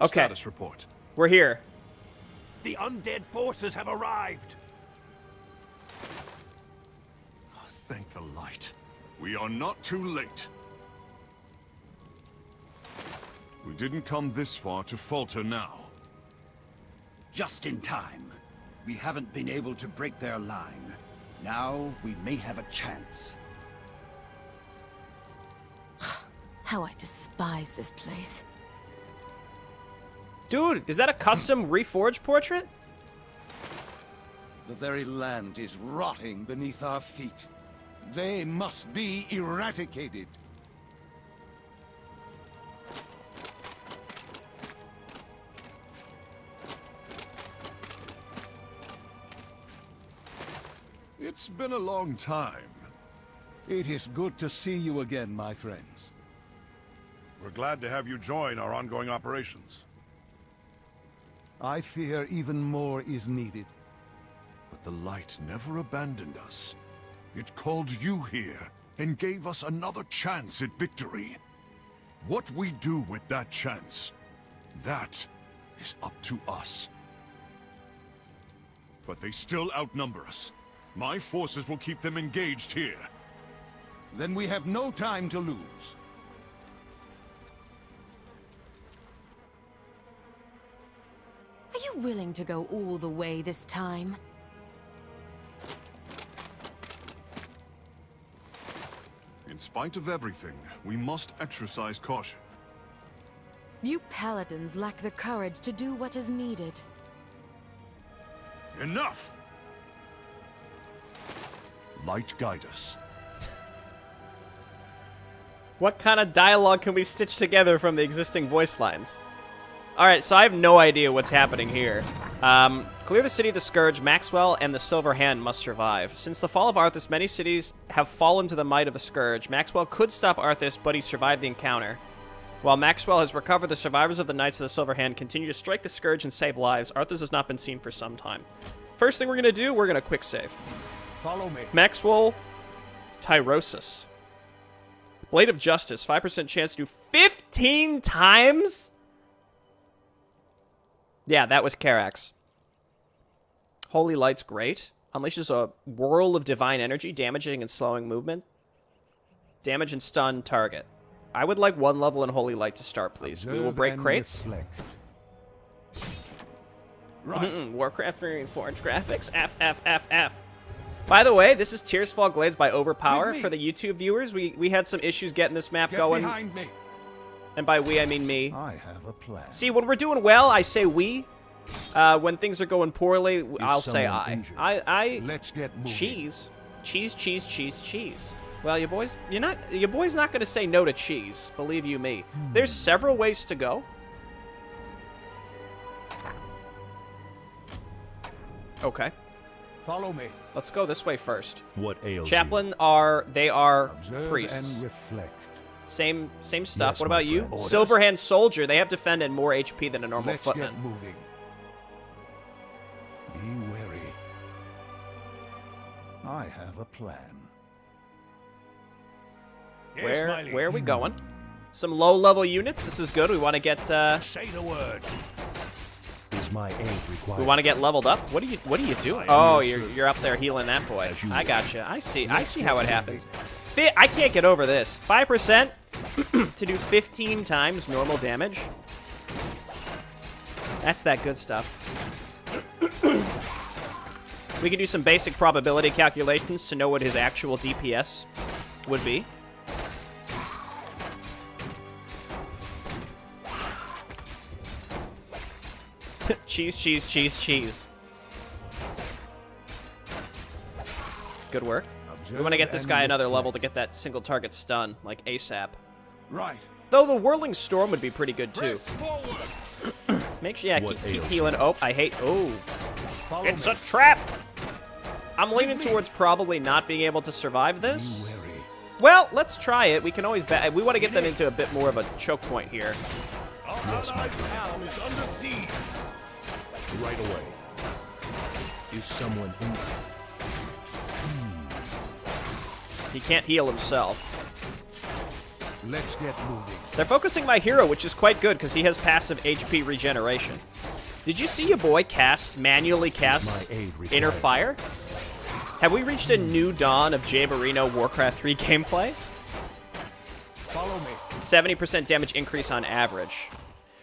Okay. Status report. We're here. The undead forces have arrived. Thank the light. We are not too late. We didn't come this far to falter now. Just in time. We haven't been able to break their line. Now we may have a chance. How I despise this place. Dude, is that a custom reforged portrait? The very land is rotting beneath our feet. They must be eradicated. It's been a long time. It is good to see you again, my friends. We're glad to have you join our ongoing operations. I fear even more is needed. But the light never abandoned us. It called you here and gave us another chance at victory. What we do with that chance, that is up to us. But they still outnumber us. My forces will keep them engaged here. Then we have no time to lose. Are you willing to go all the way this time? In spite of everything, we must exercise caution. You paladins lack the courage to do what is needed. Enough! Light guide us. What kind of dialogue can we stitch together from the existing voice lines? Alright, so I have no idea what's happening here. Clear the city of the Scourge, Maxwell and the Silver Hand must survive. Since the fall of Arthas, many cities have fallen to the might of the Scourge. Maxwell could stop Arthas, but he survived the encounter. While Maxwell has recovered, the survivors of the Knights of the Silver Hand continue to strike the Scourge and save lives. Arthas has not been seen for some time. First thing we're going to do, we're going to quick save. Follow me. Maxwell Tyrosus. Blade of Justice, 5% chance to do 15 times? Yeah, that was Karax. Holy Light's great. Unleashes a whirl of divine energy, damaging and slowing movement. Damage and stun target. I would like one level in Holy Light to start, please. We will break crates. Right. Warcraft Reforged graphics. F. By the way, this is Tirisfal Glades by Overpower. For the YouTube viewers, we had some issues getting this map going. Behind me. And by we, I mean me. I have a plan. See, when we're doing well, I say we. When things are going poorly, I'll say I. Injured? Let's get moving. Cheese. Cheese. Well, your boy's not gonna say no to cheese. Believe you me. There's several ways to go. Okay. Follow me. Let's go this way first. What ails Chaplain you? are Observe priests. and reflect. Same stuff. Yes, what my about you? friend. Silverhand soldier. They have defend and more HP than a normal Let's footman. get moving. Be wary. I have a plan. Where are we going? Some low-level units. This is good. We want to get. Say the word. Is my aid required? We want to get leveled up. What are you doing? Oh, you're up there healing that boy. I gotcha. I see how it happens. I can't get over this. 5% to do 15 times normal damage. That's that good stuff. We can do some basic probability calculations to know what his actual DPS would be. Cheese. Good work. We want to get this guy another level to get that single target stun, like ASAP. Right. Though the Whirling Storm would be pretty good too. Press forward. Make sure, yeah, What keep ails healing. Oh, I hate. Oh, Follow it's me. a trap. I'm leaning towards probably not being able to survive Be this. wary. Well, let's try it. We can always. We want to get them into a bit more of a choke point here. Our allies' town is under siege. Right away. Is someone injured? He can't heal himself. Let's get moving. They're focusing my hero, which is quite good because he has passive HP regeneration. Did you see your boy manually cast Inner Fire? Have we reached a new dawn of Maporino Warcraft 3 gameplay? Follow me. 70% damage increase on average.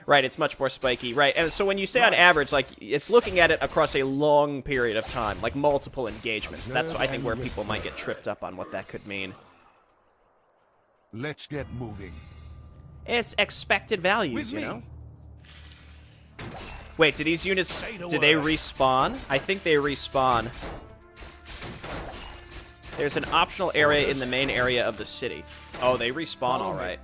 Right, it's much more spiky. Right, and so when you say on average, like, it's looking at it across a long period of time, like multiple engagements. That's, I think, where people might get tripped up on what that could mean. Let's get moving. It's expected values, you know? Wait, do these units, do they respawn? I think they respawn. There's an optional area in the main area of the city. Oh, they respawn, all right.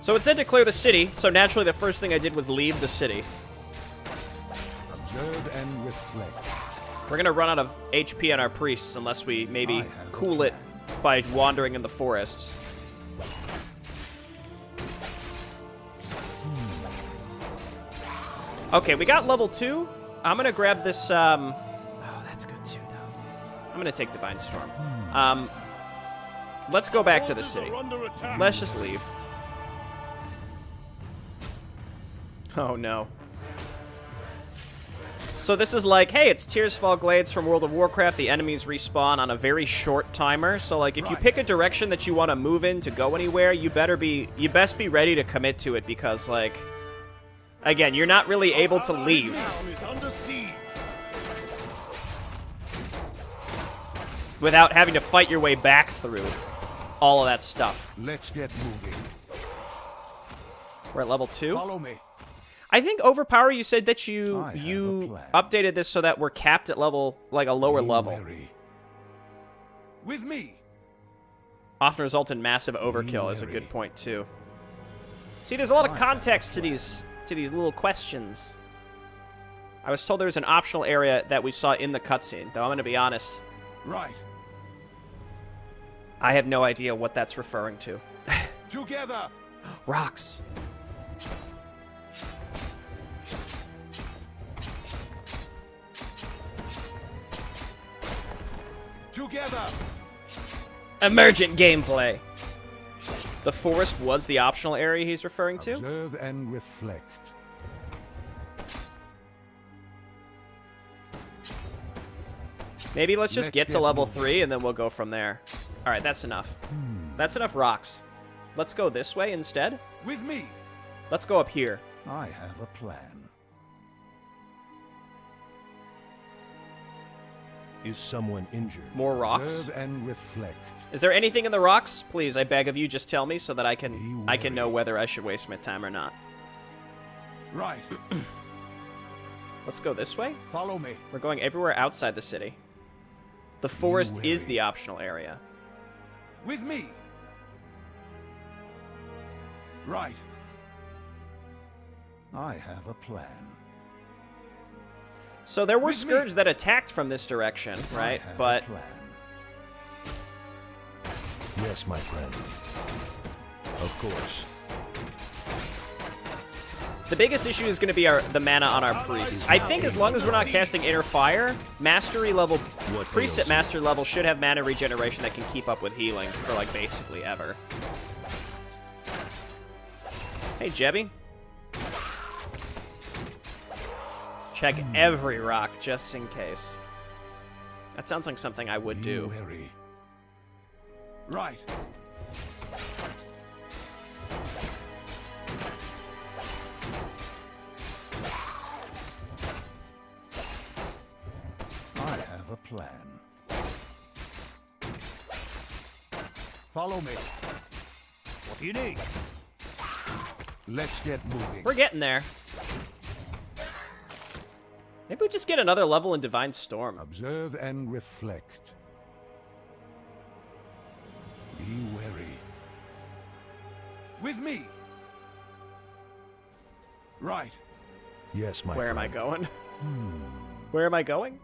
So it said to clear the city, so naturally the first thing I did was leave the city. Observe and reflect. We're gonna run out of HP on our priests unless we maybe cool it by wandering in the forests. Okay, we got level 2. I'm gonna grab this, oh, that's good too, though. I'm gonna take Divine Storm. Let's go back to the city. Let's just leave. Oh, no. So this is like, hey, it's Tirisfal Glades from World of Warcraft. The enemies respawn on a very short timer. So, like, if you pick a direction that you want to move in to go anywhere, you best be ready to commit to it because, like, again, you're not really able to leave. Without having to fight your way back through all of that stuff. Let's get moving. We're at level 2. Follow me. I think Overpower, you said that you updated this so that we're capped at level, like a lower level. With me. Often result in massive overkill is a good point too. See, there's a lot of context to these little questions. I was told there was an optional area that we saw in the cutscene, though I'm gonna be honest. Right. I have no idea what that's referring to. Together. Rocks. Together. Emergent gameplay. The forest was the optional area he's referring to? Observe and reflect. Maybe let's just get to level 3 and then we'll go from there. Alright, that's enough. That's enough rocks. Let's go this way instead. With me. Let's go up here. I have a plan. Is someone injured? More rocks. Observe and reflect. Is there anything in the rocks? Please, I beg of you, just tell me so that I can know whether I should waste my time or not. Right. Let's go this way. Follow me. We're going everywhere outside the city. The forest is the optional area. With me. Right. I have a plan. So there were Scourge that attacked from this direction, right? But yes, my friend. Of course. the biggest issue is going to be the mana on our priests. I think as long as we're not casting Inner Fire, mastery level priest at master level should have mana regeneration that can keep up with healing for like basically ever. Hey, Jebby. Check every rock just in case. That sounds like something I would do. Wary. Right. I have a plan. Follow me. What do you need? Let's get moving. We're getting there. Maybe we just get another level in Divine Storm. Observe and reflect. Be wary. With me. Right. Yes, my Where friend. am I going? Where am I going?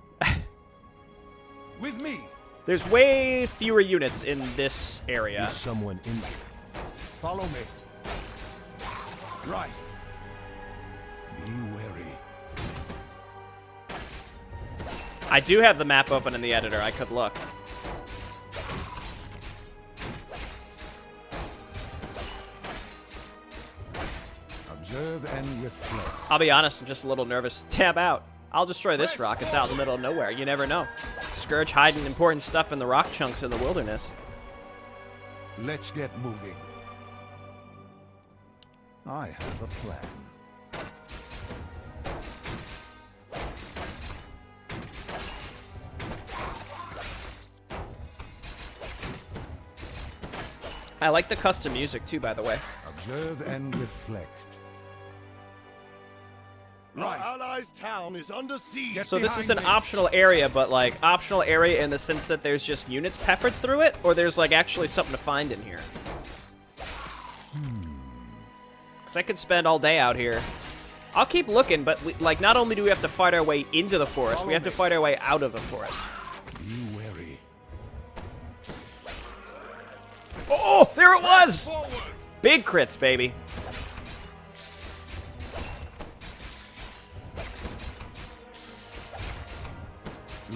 With me. There's way fewer units in this area. Is someone injured? Follow me. Right. Be wary. I do have the map open in the editor. I could look. Observe and reflect. I'll be honest, I'm just a little nervous. Tab out. I'll destroy this rock. It's out in the middle of nowhere. You never know. Scourge hiding important stuff in the rock chunks in the wilderness. Let's get moving. I have a plan. I like the custom music too, by the way. Observe and reflect. Our allies' town is under siege. So this is an optional area, but like optional area in the sense that there's just units peppered through it, or there's like actually something to find in here. Because I could spend all day out here. I'll keep looking, but like not only do we have to fight our way into the forest, we have to fight our way out of the forest. Be wary. Oh, there it was! Big crits, baby.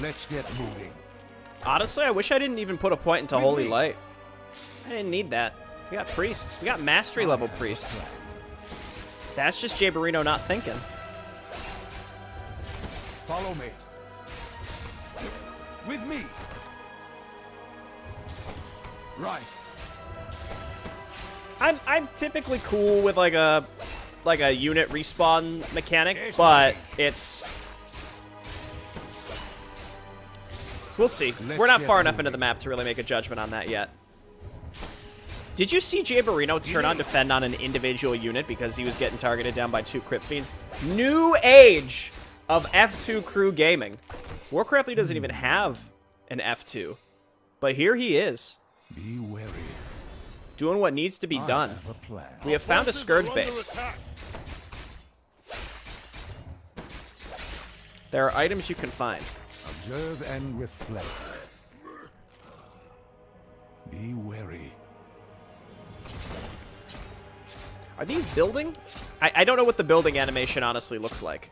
Let's get moving. Honestly, I wish I didn't even put a point into Holy Light. I didn't need that. We got priests. We got mastery level priests. That's just Maporino not thinking. Follow me. With me. Right. I'm typically cool with like a unit respawn mechanic, but it's we'll see. We're not far enough into the map to really make a judgment on that yet. Did you see Maporino turn on defend on an individual unit because he was getting targeted down by 2 crypt fiends? New age of F2 crew gaming. Warcraft doesn't even have an F2, but here he is. Be wary. Doing what needs to be done. Have a plan. We have found a Scourge base. There are items you can find. Observe and reflect. Be wary. Are these building? I don't know what the building animation honestly looks like.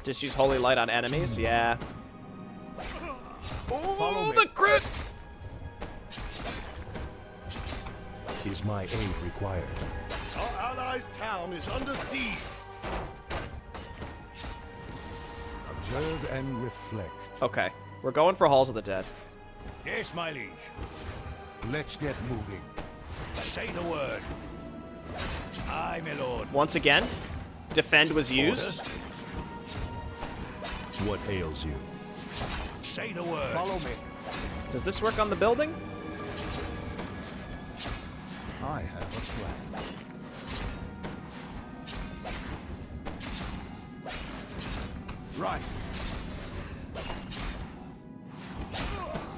Just use Holy Light on enemies? Yeah. Oh, the crit! Is my aid required? Our allies' town is under siege. Observe and reflect. Okay, we're going for Halls of the Dead. Yes, my liege. Let's get moving. Say the word. Aye, my lord. Once again, defend was used. What ails you? Say the word. Follow me. Does this work on the building? I have a plan. Right.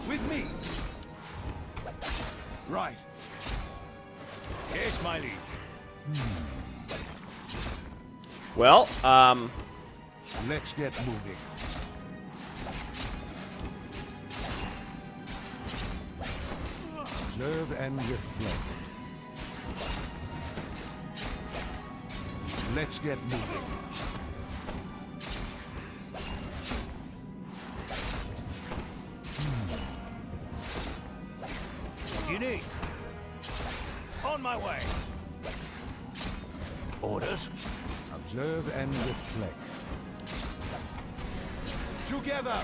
With me. Right. Yes, my liege. Well, Let's get moving. Observe and reflect. Let's get moving. What do you need? On my way. Orders? Observe and reflect. Together.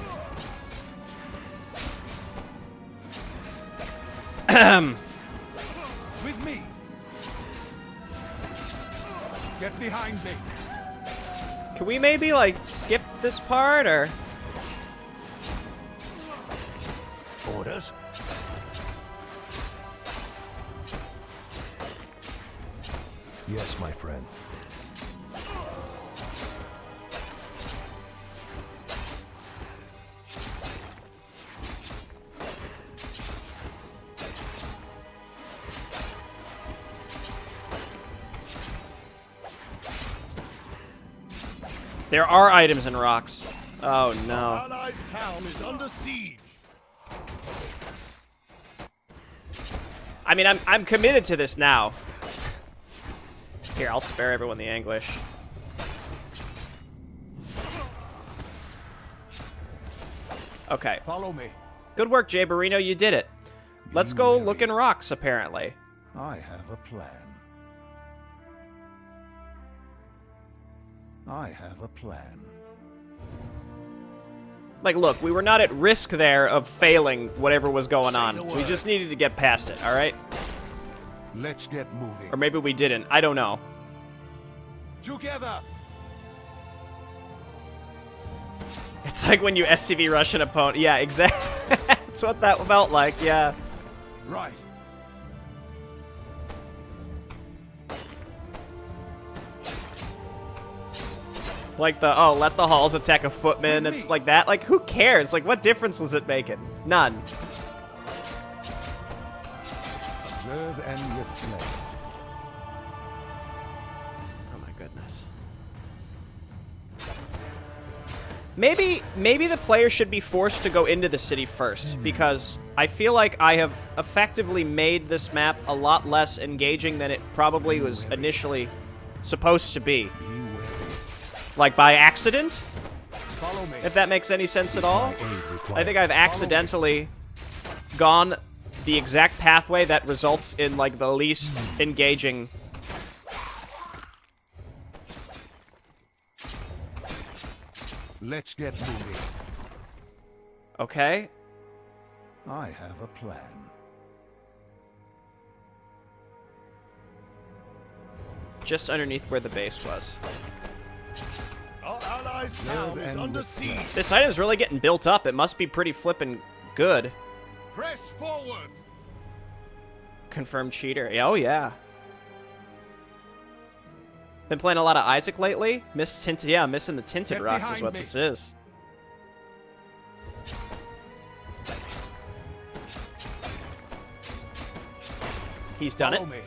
With me. Get behind me. can we maybe like skip this part or? Orders? Yes, my friend. There are items in rocks. Oh no. Allies' town is under siege. I mean, I'm committed to this now. Here, I'll spare everyone the anguish. Okay. Follow me. Good work, Jay Barino. You did it. Let's go look in rocks, apparently. I have a plan. I have a plan. Like, look, we were not at risk there of failing whatever was going on. We just needed to get past it, all right? Let's get moving. Or maybe we didn't. I don't know. Together! It's like when you SCV rush an opponent. Yeah, exactly. That's what that felt like, yeah. Right. Like the, oh, let the halls attack a footman. It's like that. Like, who cares? Like, what difference was it making? None. Observe and reflect. Oh my goodness. Maybe the player should be forced to go into the city first, because I feel like I have effectively made this map a lot less engaging than it probably was initially supposed to be. Like, by accident? Follow me. If that makes any sense at all. Aid required. I think I've accidentally gone the exact pathway that results in, like, the least engaging. Let's get moving. Okay. I have a plan. Just underneath where the base was. Our allies' town is under siege. This item's really getting built up. It must be pretty flippin' good. Press forward. Confirmed cheater. Oh, yeah. Been playing a lot of Isaac lately. Missing the tinted Get rocks is behind what me. this is. He's done Follow it. me.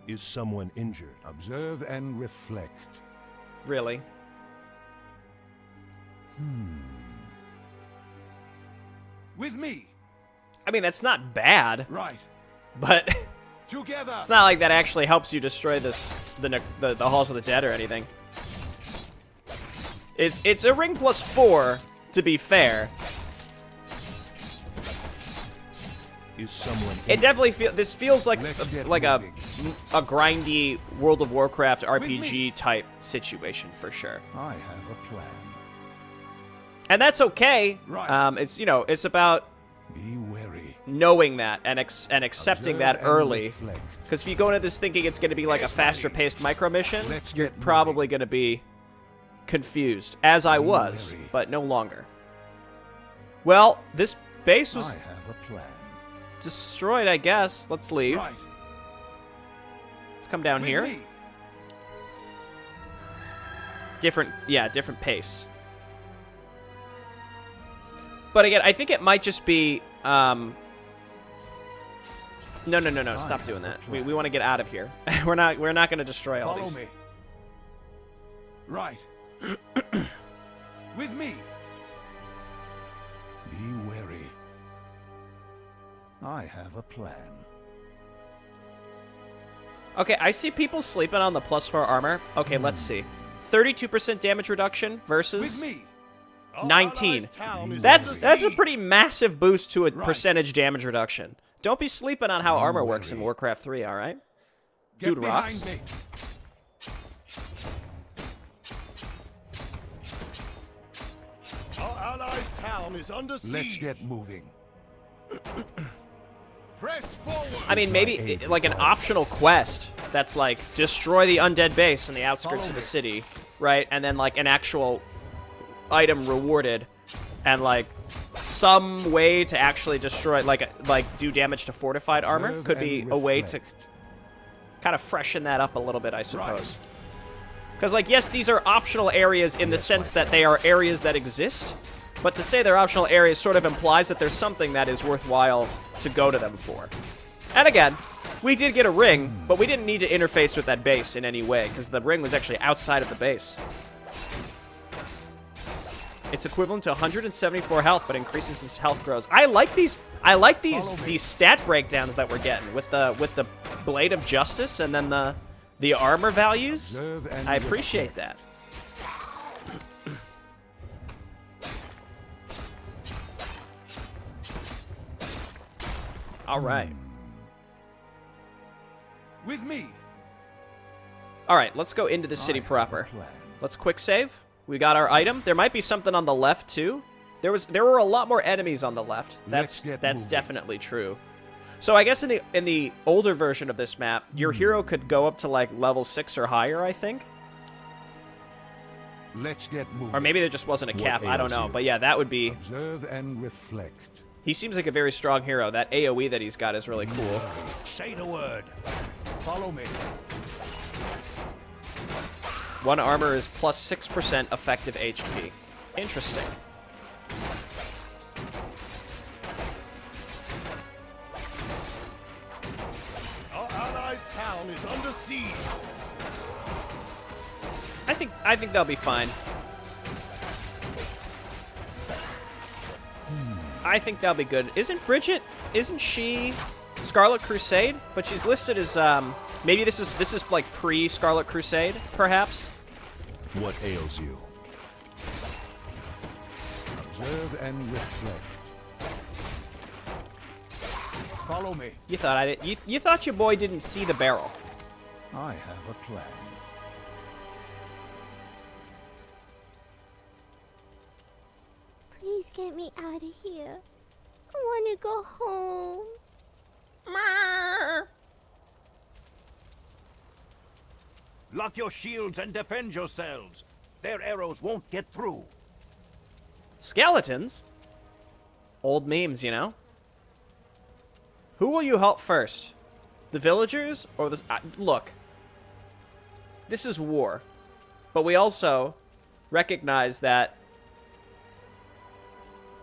Is someone injured? Observe and reflect. Really? With me! I mean, that's not bad, Right. but Together! it's not like that actually helps you destroy the halls of the dead or anything. It's a ring plus 4, to be fair. Is someone It definitely feels like Let's get a moving. grindy World of Warcraft RPG type situation for sure. I have a plan. And that's okay. Right. It's about Be wary. knowing that and accepting Observe that and early. reflect. Because if you go into this thinking it's going to be like a faster paced micro mission, Let's you're get moving. probably going to be confused, as I was, wary. but no longer. Well, this base was I have a plan. destroyed, I guess. Let's leave. Right. Let's come down With here. me. Different pace. But again, I think it might just be, No, stop doing that. We want to get out of here. we're not going to destroy all Follow these. me. Right. With me. Be wary. I have a plan. Okay, I see people sleeping on the +4 armor. Okay, let's see. 32% damage reduction versus With me. Our 19. allies' town is That's under a siege. pretty massive boost to a Right. percentage damage reduction. Don't be sleeping on how armor works in worry. Warcraft 3, all right? Get Dude behind rocks. me. Our allies' town is under siege. Let's get moving. Press forward. I mean, maybe aid like an optional quest that's like destroy the undead base in the outskirts of the city, right? And then like an actual item rewarded, and like some way to actually destroy, like do damage to fortified armor Observe could be and a way to reflect. kind of freshen that up a little bit, I suppose. Because like, yes, these are optional areas in the sense that they are areas that exist, but to say they're optional areas sort of implies that there's something that is worthwhile to go to them for. And again, we did get a ring, but we didn't need to interface with that base in any way, because the ring was actually outside of the base. It's equivalent to 174 health, but increases as health grows. I like these. I like these stat breakdowns that we're getting with the Blade of Justice and then the armor values. I appreciate that. All right. With me. All right, let's go into the city proper. Let's quick save. We got our item. There might be something on the left too. There were a lot more enemies on the left. That's definitely true. So I guess in the older version of this map, your hero could go up to like level 6 or higher, I think. Let's get moving. Or maybe there just wasn't a cap. I don't know. But yeah, that would be. Observe and reflect. He seems like a very strong hero. That AoE that he's got is really cool. Say the word. Follow me. 1 armor is plus 6% effective HP. Interesting. Our allies' town is under siege. I think they'll be fine. I think they'll be good. Isn't she Scarlet Crusade? But she's listed as maybe this is like pre-Scarlet Crusade, perhaps. What ails you? Observe and reflect. Follow me. You thought you thought your boy didn't see the barrel. I have a plan. Please get me out of here. I want to go home. Ma! Lock your shields and defend yourselves. Their arrows won't get through. Skeletons? Old memes, you know? Who will you help first? The villagers or the... look. This is war. But we also recognize that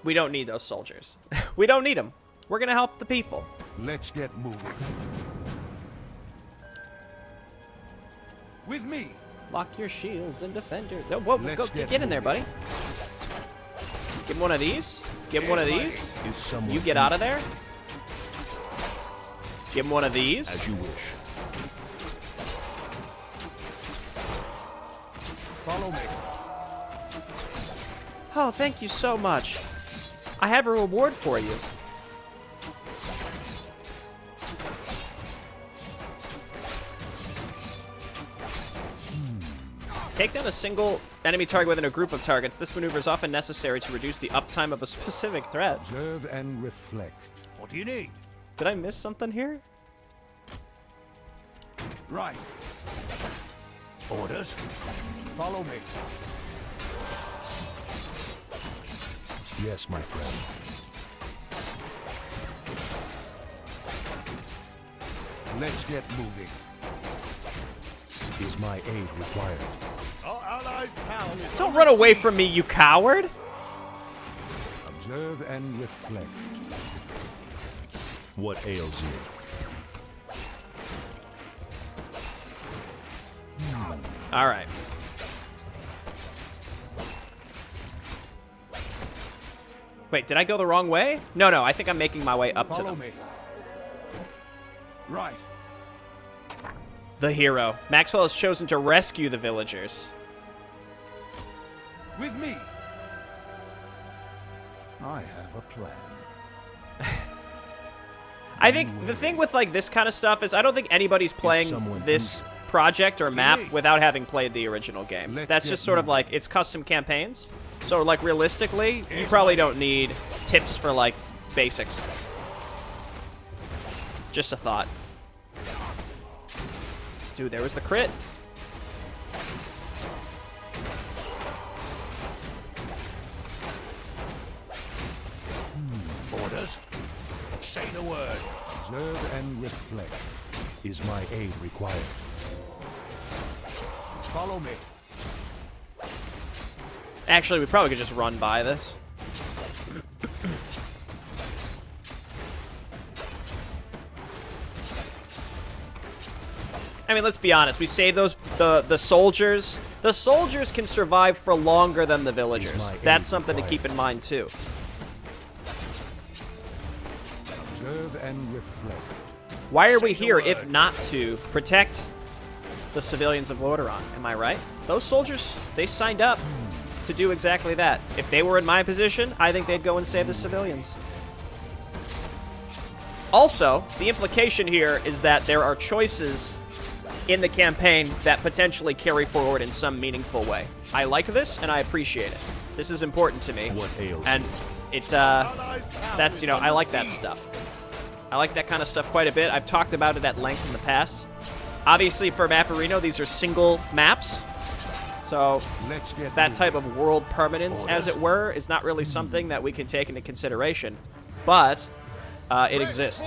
we don't need those soldiers. We don't need them. We're going to help the people. Let's get moving. With me. Lock your shields and defend your... No, whoa, go, get in there, buddy. Give him one of these. Give him one of these. You get out of there. Give him one of these. As you wish. Follow me. Oh, thank you so much. I have a reward for you. Take down a single enemy target within a group of targets. This maneuver is often necessary to reduce the uptime of a specific threat. Observe and reflect. What do you need? Did I miss something here? Right. Orders. Follow me. Yes, my friend. Let's get moving. Is my aid required? Our allies' town is Don't under run away siege. from me, you coward! Observe and reflect. What ails you? Alright. Wait, did I go the wrong way? No, I think I'm making my way up to Follow them. me. Right. The hero. Maxwell has chosen to rescue the villagers. With me. I have a plan. I think the thing with like this kind of stuff is I don't think anybody's playing someone this project or map me. without having played the original game. Let's That's get just sort of moving. like, it's custom campaigns. So like realistically, you probably don't need tips for like basics. Just a thought. Dude, there was the crit. Orders. Say the word. Observe and reflect. Is my aid required? Follow me. Actually, we probably could just run by this. I mean, let's be honest. We saved the soldiers The soldiers can survive for longer than the villagers. my That's aid something to required? keep in mind, too. Observe and reflect. Why are we here if not to protect the civilians of Lordaeron? Am I right? Those soldiers, they signed up to do exactly that. If they were in my position, I think they'd go and save the civilians. Also, the implication here is that there are choices in the campaign that potentially carry forward in some meaningful way. I like this, and I appreciate it. This is important to me. What ails And you? it, that's, you know, I like that stuff. I like that kind of stuff quite a bit. I've talked about it at length in the past. Obviously, for Maporino, these are single maps. So Let's get that moving. type of world permanence, as it were, is not really something that we can take into consideration. But it exists.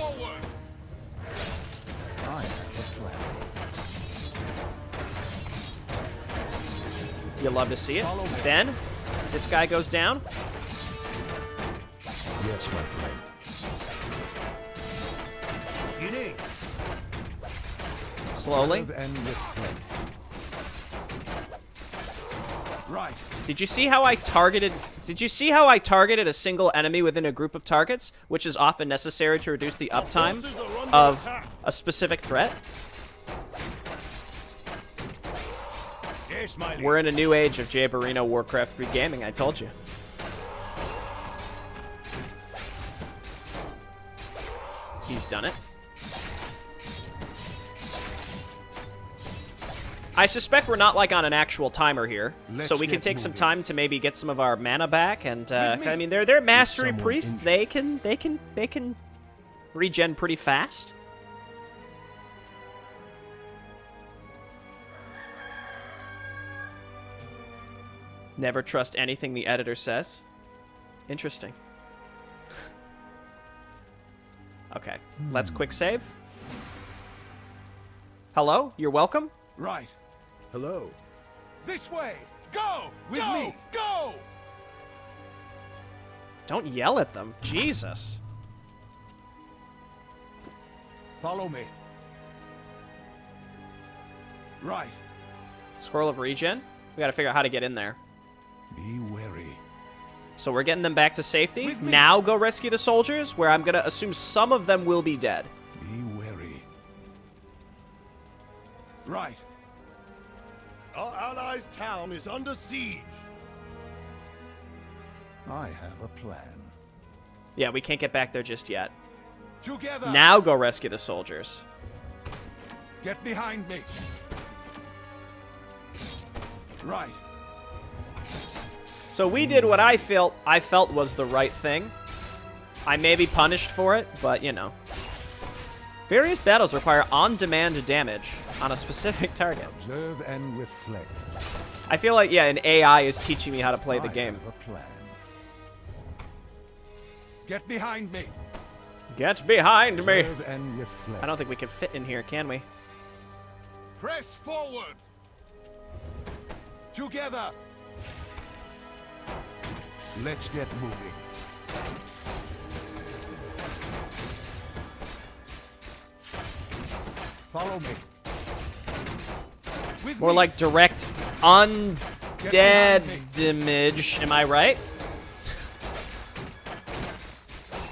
I have a plan. You love to see it. Then, this guy goes down. Yes, my friend. Slowly. Observe and reflect. Right. Did you see how I targeted... Did you see how I targeted a single enemy within a group of targets, which is often necessary to reduce the uptime of a specific threat? Yes, my We're in a new age of Maporino Warcraft 3 gaming, I told you. He's done it. I suspect we're not like on an actual timer here, Let's so we can get take some moving. time to maybe get some of our mana back. And I mean, they're mastery someone priests. injured? They can regen pretty fast. Never trust anything the editor says. Interesting. Okay, let's quick save. Hello, you're welcome. Right. Hello. This way. Go. With me. Go. Don't yell at them. Jesus. Follow me. Right. Scroll of regen. We gotta figure out how to get in there. Be wary. So we're getting them back to safety. With me. Now go rescue the soldiers, where I'm gonna assume some of them will be dead. Be wary. Right. Our allies' town is under siege. I have a plan. Yeah, we can't get back there just yet. Together. Now go rescue the soldiers. Get behind me. Right. So we did what I felt was the right thing. I may be punished for it, but you know. Various battles require on-demand damage on a specific target. Observe and reflect. I feel like, yeah, an AI is teaching me how to play the I game. have a plan. Get behind me. Get behind me! Observe and reflect. I don't think we can fit in here, can we? Press forward. Together. Let's get moving. Follow me. With More me. like direct undead behind me. damage. Am I right?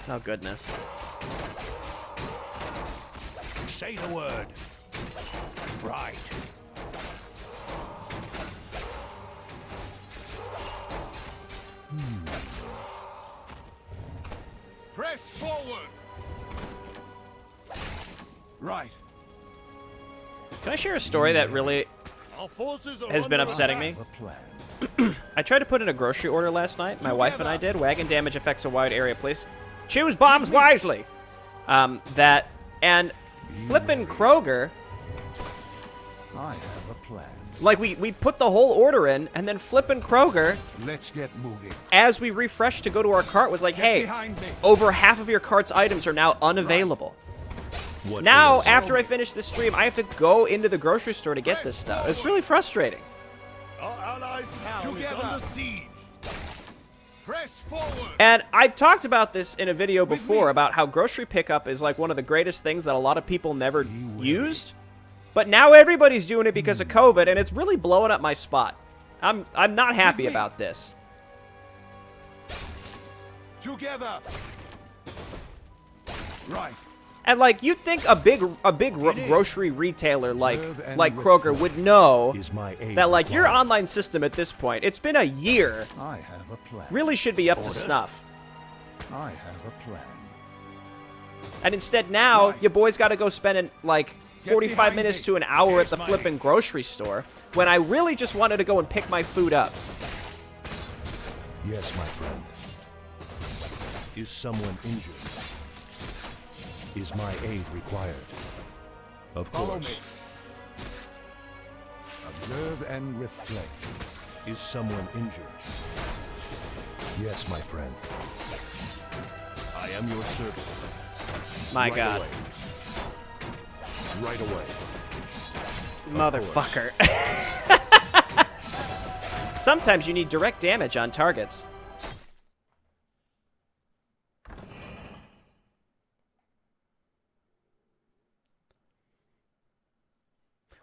Oh, goodness. Say the word. Right. Press forward. Right. Can I share a story that really Our forces are has been under upsetting attack. me? A plan. I tried to put in a grocery order last night. My wife and I did. Wagon damage affects a wide area, please. Choose bombs wisely. And flippin' Kroger, I have a plan. like we put the whole order in, and then flippin' Kroger, Let's get moving. as we refreshed to go to our cart, was like, hey, Behind me. over half of your cart's items are now unavailable. What Now, ails you? after I finish the stream, I have to go into the grocery store to get this stuff. It's really frustrating. Our allies' town is Together. under siege. Press forward. And I've talked about this in a video before about how grocery pickup is like one of the greatest things that a lot of people never used. But now everybody's doing it because of COVID, and it's really blowing up my spot. I'm not happy about this. Together. Right. And like you'd think a big grocery retailer like Kroger would know that like your online system at this point, it's been a year. I have a plan. Really should be up to snuff. I have a plan. And instead now, your boy's got to go spend like 45 minutes to an hour at the flipping grocery store when I really just wanted to go and pick my food up. Yes, my friend. Is someone injured? Is my aid required? Of course. Observe and reflect. Is someone injured? Yes, my friend. I am your servant. My Right God. away. Right away. Motherfucker. Sometimes you need direct damage on targets.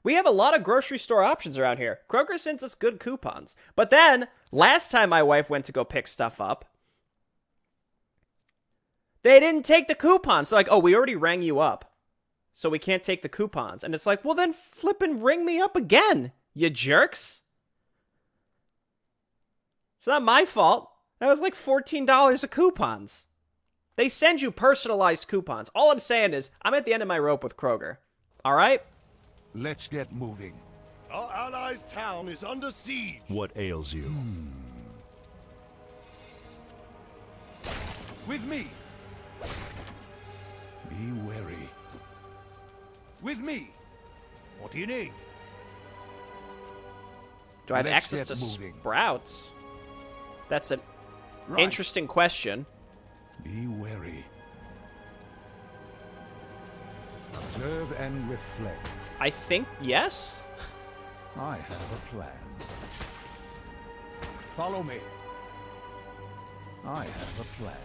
We have a lot of grocery store options around here. Kroger sends us good coupons. But then, last time my wife went to go pick stuff up, they didn't take the coupons. They're like, oh, we already rang you up, so we can't take the coupons. And it's like, well, then flippin' ring me up again, you jerks. It's not my fault. That was like $14 of coupons. They send you personalized coupons. All I'm saying is, I'm at the end of my rope with Kroger. All right? Let's get moving. Our allies' town is under siege. What ails you? With me. Be wary. With me. What do you need? Do I have Let's access to get moving. sprouts? That's an Right. interesting question. Be wary. Observe and reflect. I think yes. I have a plan. Follow me. I have a plan.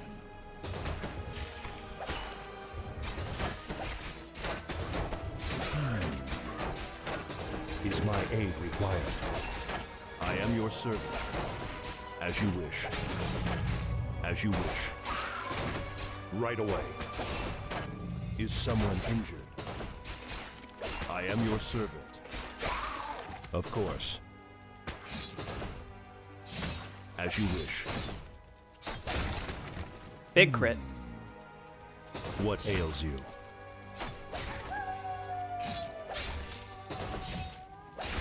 Is my aid required? I am your servant. As you wish. As you wish. Right away. Is someone injured? I am your servant. Of course. As you wish. Big crit. What ails you?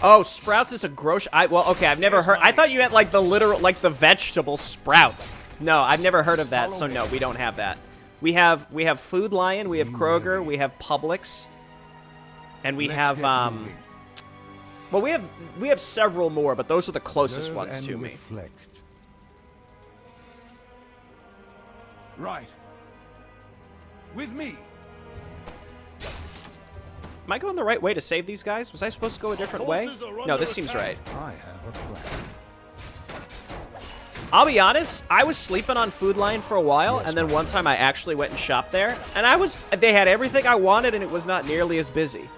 Oh, sprouts is a grocery. Well, okay, I've never heard. I thought you meant like the literal, like the vegetable sprouts. No, I've never heard of that. So no, we don't have that. We have Food Lion, we have Kroger, we have Publix, and we have well, we have several more, but those are the closest ones to me. Reflect. Right. With me. Am I going the right way to save these guys? Was I supposed to go a different way? No, this seems right. I have a plan. I'll be honest, I was sleeping on Food Lion for a while, and then one time I actually went and shopped there, and they had everything I wanted, and it was not nearly as busy.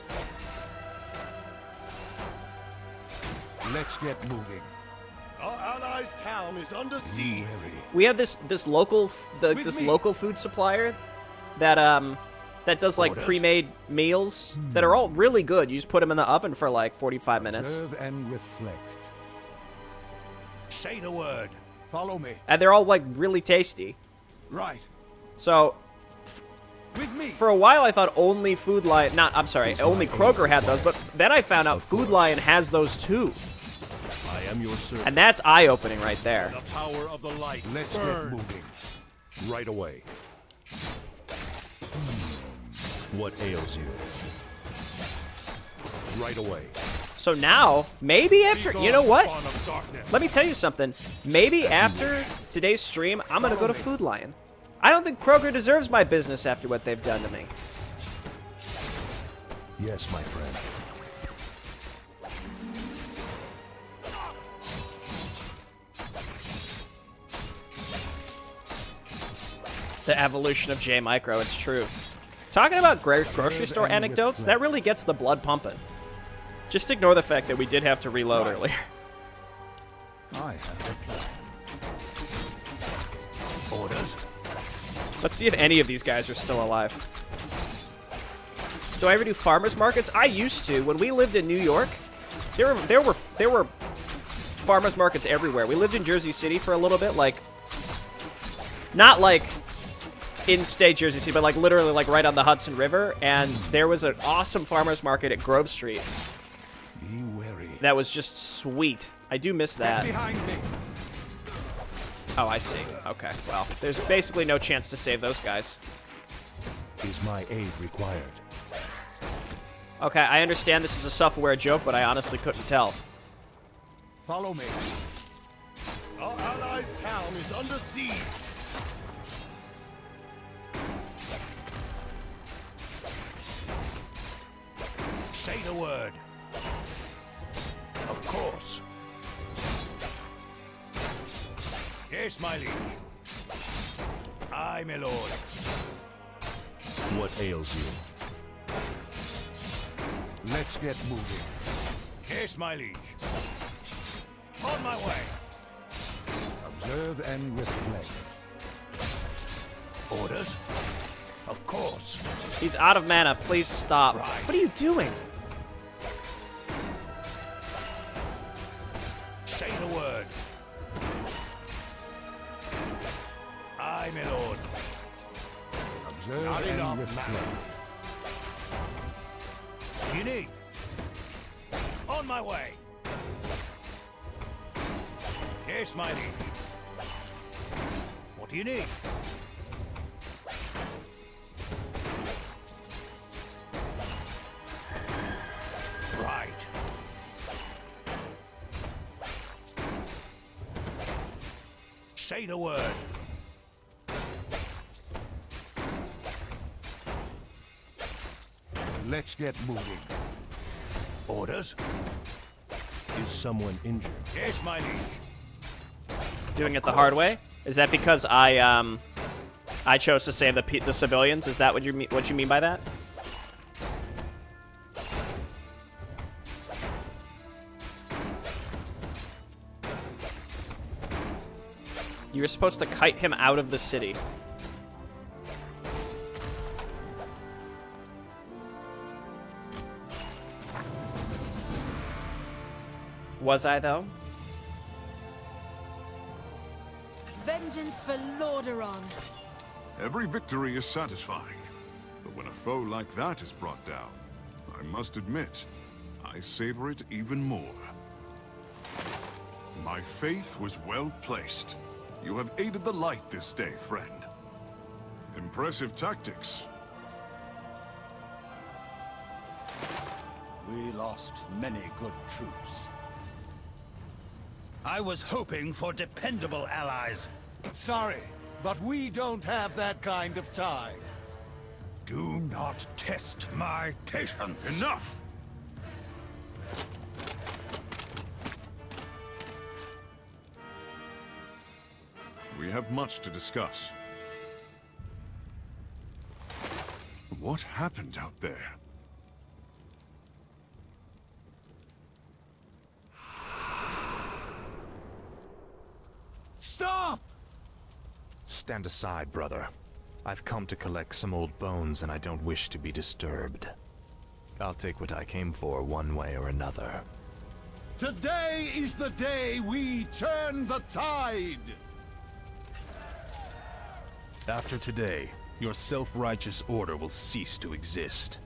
Let's get moving. Our allies' town is under siege. We have this local food supplier that does like pre-made meals that are all really good. You just put them in the oven for like 45 minutes. Observe and reflect. Say the word. Follow me. And they're all like really tasty. Right. So With me. for a while I thought only Food Lion, only Kroger had those, but then I found out Food Lion has those too. I am your servant. And that's eye-opening right there. The power of the light. Let's burn. get moving. Right away. What ails you? Right away. So now, maybe after, you know what? Spawn of darkness. Let me tell you something. Maybe after today's stream, I'm going to go to Food Lion. I don't think Kroger deserves my business after what they've done to me. Yes, my friend. The evolution of J Micro, it's true. Talking about grocery store anecdotes, that really gets the blood pumping. Just ignore the fact that we did have to reload earlier. I have a plan. Orders? Let's see if any of these guys are still alive. Do I ever do farmers markets? I used to. When we lived in New York, there were farmers markets everywhere. We lived in Jersey City for a little bit, like not like in-state Jersey City, but like literally like right on the Hudson River, and there was an awesome farmers market at Grove Street. Be wary. That was just sweet. I do miss that. Behind me. Oh, I see. Okay, well, there's basically no chance to save those guys. Is my aid required? Okay, I understand this is a self-aware joke, but I honestly couldn't tell. Follow me. Our allies' town is under siege. Say the word. Of course. Yes, my liege. Aye, my lord. What ails you? Let's get moving. Yes, my liege. On my way. Observe and reflect. Orders? Of course. He's out of mana. Please stop. Right. What are you doing? Say the word. Aye, my lord. Observe Not and enough reflect. mana. What do you need? On my way. Yes, my liege. What do you need? Right. Say the word. Let's get moving. Orders? Is someone injured? Yes, my liege. Doing it the hard way? Is that because I chose to save the civilians? Is that what you mean by that? You were supposed to kite him out of the city. Was I, though? Vengeance for Lordaeron. Every victory is satisfying, but when a foe like that is brought down, I must admit, I savor it even more. My faith was well placed. You have aided the light this day, friend. Impressive tactics. We lost many good troops. I was hoping for dependable allies. Sorry, but we don't have that kind of time. Do not test my patience. Enough! We have much to discuss. What happened out there? Stop! Stand aside, brother. I've come to collect some old bones and I don't wish to be disturbed. I'll take what I came for one way or another. Today is the day we turn the tide! After today, your self-righteous order will cease to exist.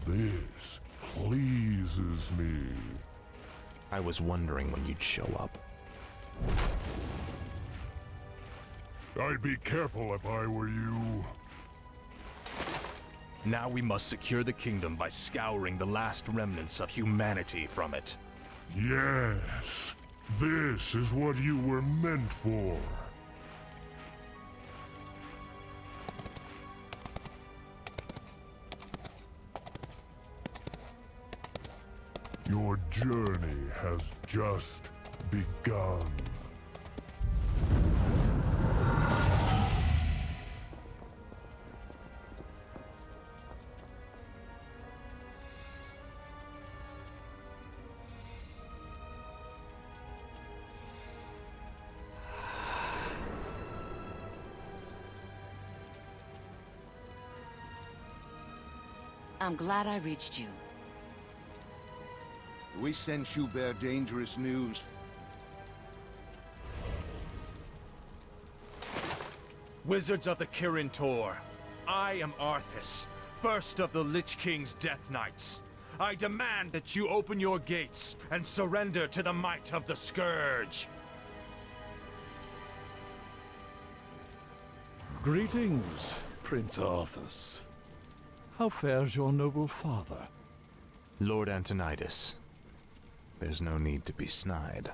This pleases me. I was wondering when you'd show up. I'd be careful if I were you. Now we must secure the kingdom by scouring the last remnants of humanity from it. Yes. This is what you were meant for. Your journey has just begun. I'm glad I reached you. We sense you bear dangerous news. Wizards of the Kirin Tor, I am Arthas, first of the Lich King's Death Knights. I demand that you open your gates and surrender to the might of the Scourge. Greetings, Prince Arthas. How fares your noble father? Lord Antonidas, there's no need to be snide.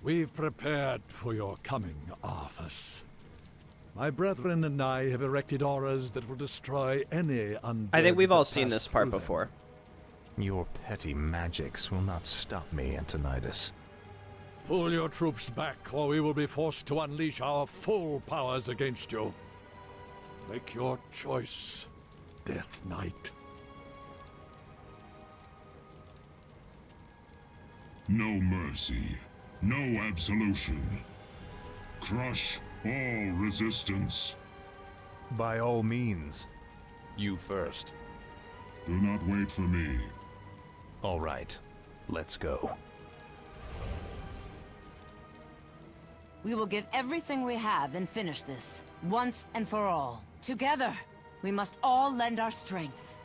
We've prepared for your coming, Arthas. My brethren and I have erected auras that will destroy any undead. I think we've all that seen pass this part through them. before. Your petty magics will not stop me, Antonidas. Pull your troops back, or we will be forced to unleash our full powers against you. Make your choice, Death Knight. No mercy, no absolution. Crush all resistance. By all means. You first. Do not wait for me. All right, let's go. We will give everything we have and finish this, once and for all. Together, we must all lend our strength.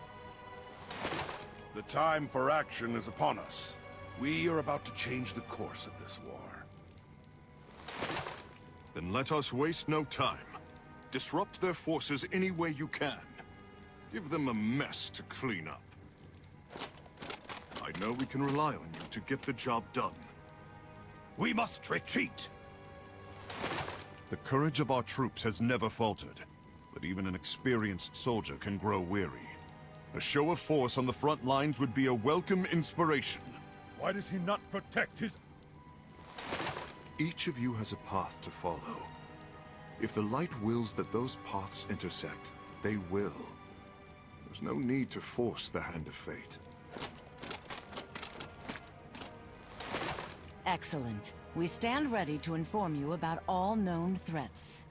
The time for action is upon us. We are about to change the course of this war. Then let us waste no time. Disrupt their forces any way you can. Give them a mess to clean up. I know we can rely on you to get the job done. We must retreat. The courage of our troops has never faltered, but even an experienced soldier can grow weary. A show of force on the front lines would be a welcome inspiration. Why does he not protect his... Each of you has a path to follow. If the light wills that those paths intersect, they will. There's no need to force the hand of fate. Excellent. We stand ready to inform you about all known threats.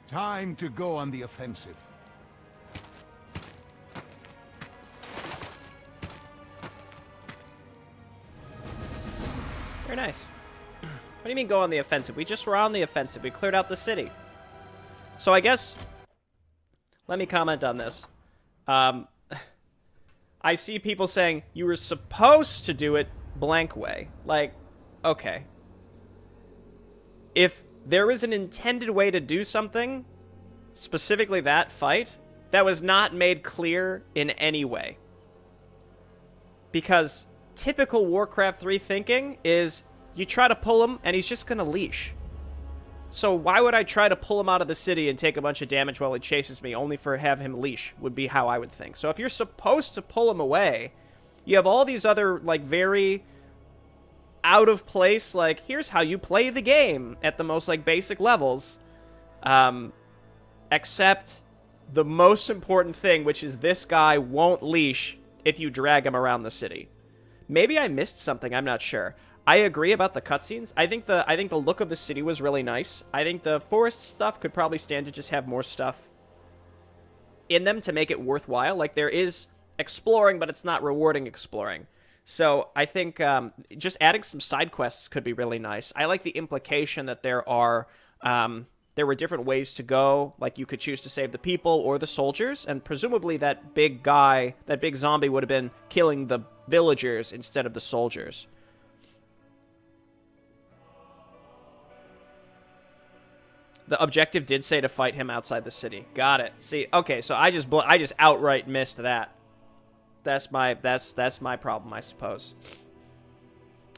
Time to go on the offensive. Very nice. What do you mean go on the offensive? We just were on the offensive. We cleared out the city. So I guess... Let me comment on this. I see people saying, you were supposed to do it blank way. Like, okay. If there is an intended way to do something, specifically that fight, that was not made clear in any way. Because typical Warcraft 3 thinking is you try to pull him and he's just going to leash. So why would I try to pull him out of the city and take a bunch of damage while he chases me only for have him leash would be how I would think. So if you're supposed to pull him away, you have all these other like very out of place, like here's how you play the game at the most like basic levels. Except the most important thing, which is this guy won't leash if you drag him around the city. Maybe I missed something, I'm not sure. I agree about the cutscenes. I think the look of the city was really nice. I think the forest stuff could probably stand to just have more stuff in them to make it worthwhile. Like, there is exploring, but it's not rewarding exploring. So I think just adding some side quests could be really nice. I like the implication that there were different ways to go. Like, you could choose to save the people or the soldiers, and presumably that big zombie would have been killing the villagers instead of the soldiers. The objective did say to fight him outside the city. Got it. See, okay, so I just outright missed that. That's my problem, I suppose.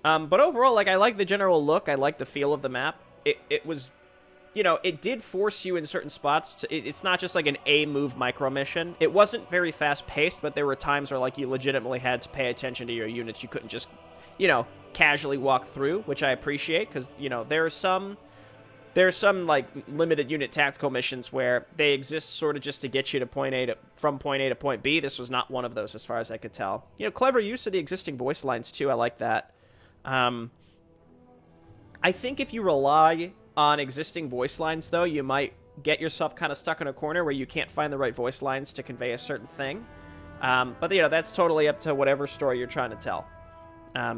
But overall, like, I like the general look. I like the feel of the map. It was, you know, it did force you in certain spots to, it's not just like an A-move micro mission. It wasn't very fast-paced, but there were times where, like, you legitimately had to pay attention to your units. You couldn't just, you know, casually walk through, which I appreciate, because, you know, there's some, like, limited unit tactical missions where they exist sort of just to get you to from point A to point B. This was not one of those, as far as I could tell. You know, clever use of the existing voice lines, too. I like that. I think if you rely on existing voice lines, though, you might get yourself kind of stuck in a corner where you can't find the right voice lines to convey a certain thing. But, you know, that's totally up to whatever story you're trying to tell.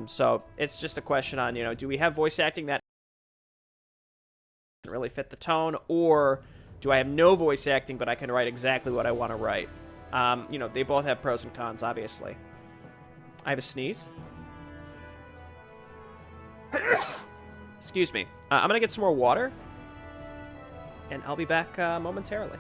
So it's just a question on, you know, do we have voice acting that doesn't really fit the tone, or do I have no voice acting but I can write exactly what I want to write? You know, they both have pros and cons, obviously. I have a sneeze. Excuse me. I'm going to get some more water, and I'll be back momentarily.